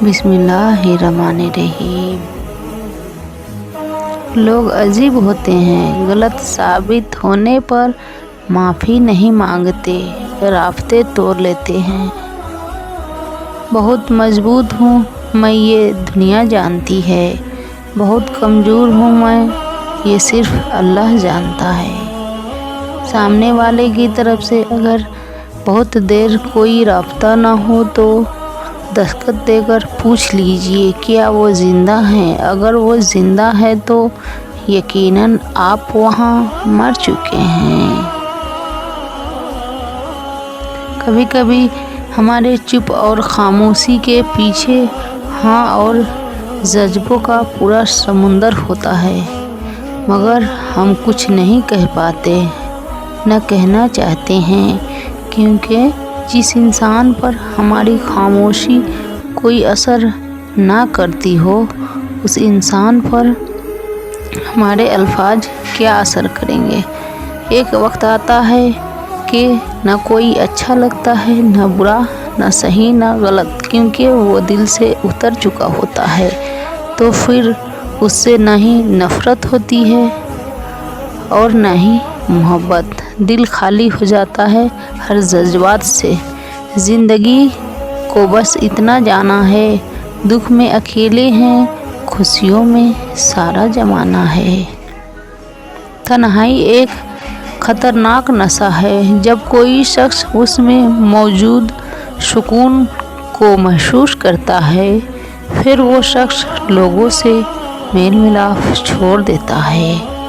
बिस्मिल्लाहिर्रहमानिर्रहीम। लोग अजीब होते हैं, गलत साबित होने पर माफ़ी नहीं मांगते, रास्ते तोड़ लेते हैं। बहुत मजबूत हूँ मैं, ये दुनिया जानती है। बहुत कमज़ोर हूँ मैं, ये सिर्फ अल्लाह जानता है। सामने वाले की तरफ से अगर बहुत देर कोई राब्ता ना हो तो दस्तखत देकर पूछ लीजिए क्या वो ज़िंदा हैं। अगर वो ज़िंदा है तो यकीनन आप वहाँ मर चुके हैं। कभी कभी हमारे चुप और खामोशी के पीछे हाँ और जज्बों का पूरा समुंदर होता है, मगर हम कुछ नहीं कह पाते, न कहना चाहते हैं, क्योंकि जिस इंसान पर हमारी खामोशी कोई असर ना करती हो, उस इंसान पर हमारे अल्फाज क्या असर करेंगे। एक वक्त आता है कि न कोई अच्छा लगता है, न बुरा, न सही, न गलत, क्योंकि वो दिल से उतर चुका होता है। तो फिर उससे न ही नफ़रत होती है और न ही मोहब्बत। दिल खाली हो जाता है हर जज्बात से। ज़िंदगी को बस इतना जाना है, दुख में अकेले हैं, खुशियों में सारा ज़माना है। तन्हाई एक ख़तरनाक नशा है। जब कोई शख्स उसमें मौजूद सुकून को महसूस करता है, फिर वो शख्स लोगों से मेल मिलाप छोड़ देता है।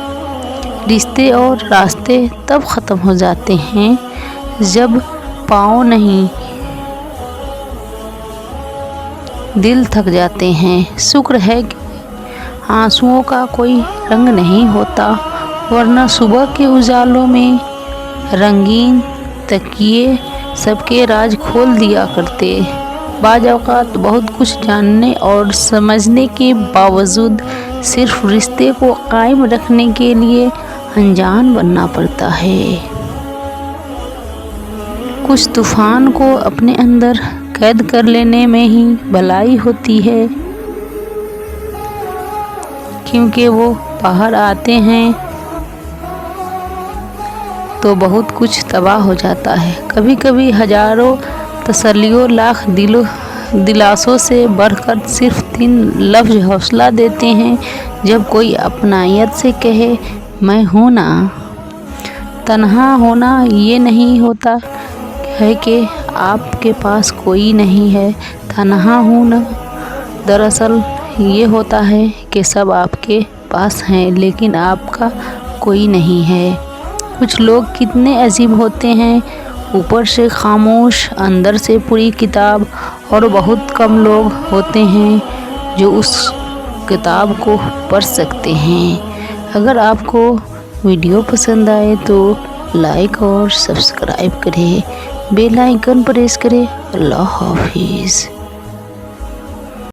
रिश्ते और रास्ते तब ख़त्म हो जाते हैं जब पाँव नहीं, दिल थक जाते हैं। शुक्र है कि आंसुओं का कोई रंग नहीं होता, वरना सुबह के उजालों में रंगीन तकिए सबके राज खोल दिया करते। बाज़ औक़ात बहुत कुछ जानने और समझने के बावजूद सिर्फ रिश्ते को कायम रखने के लिए अनजान बनना पड़ता है। कुछ तूफ़ान को अपने अंदर कैद कर लेने में ही भलाई होती है, क्योंकि वो बाहर आते हैं तो बहुत कुछ तबाह हो जाता है। कभी कभी हजारों तसल्लियों, लाख दिलासों से बढ़कर सिर्फ 3 लफ्ज़ हौसला देते हैं। जब कोई अपनायत से कहे मैं हूँ ना। तन्हा होना ये नहीं होता है कि आपके पास कोई नहीं है। तन्हा हूँ ना दरअसल ये होता है कि सब आपके पास हैं, लेकिन आपका कोई नहीं है। कुछ लोग कितने अजीब होते हैं, ऊपर से खामोश, अंदर से पूरी किताब, और बहुत कम लोग होते हैं जो उस किताब को पढ़ सकते हैं। अगर आपको वीडियो पसंद आए तो लाइक और सब्सक्राइब करें, बेल आइकन प्रेस करें। अल्लाह हाफिज़।